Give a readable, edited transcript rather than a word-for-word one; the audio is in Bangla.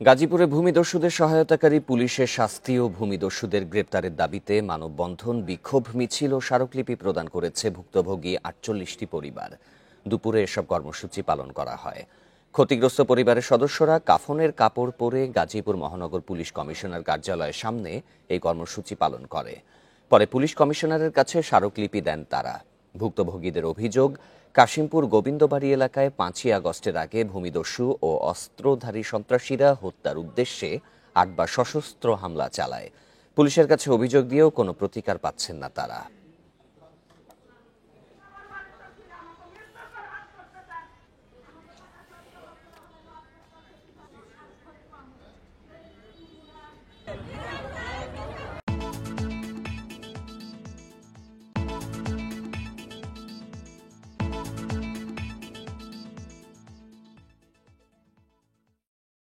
গাজীপুরে ভূমিদস্যুদের সহায়তাকারী পুলিশের শাস্তি ও ভূমিদস্যুদের গ্রেপ্তারের দাবিতে মানববন্ধন, বিক্ষোভ মিছিল ও স্মারকলিপি প্রদান করেছে ভুক্তভোগী ৪৮টি পরিবার। দুপুরে এসব কর্মসূচি পালন করা হয়। ক্ষতিগ্রস্ত পরিবারের সদস্যরা কাফনের কাপড় পরে গাজীপুর মহানগর পুলিশ কমিশনার কার্যালয়ের সামনে এই কর্মসূচি পালন করে। পরে পুলিশ কমিশনারের কাছে স্মারকলিপি দেন তারা। ভুক্তভোগীদের অভিযোগ, কাশিমপুর গোবিন্দবাড়ি এলাকায় ৫ই আগস্টের আগে ভূমিদস্যু ও অস্ত্রধারী সন্ত্রাসীরা হত্যার উদ্দেশ্যে ৮ বার সশস্ত্র হামলা চালায়। পুলিশের কাছে অভিযোগ দিয়েও কোনো প্রতিকার পাচ্ছেন না তারা।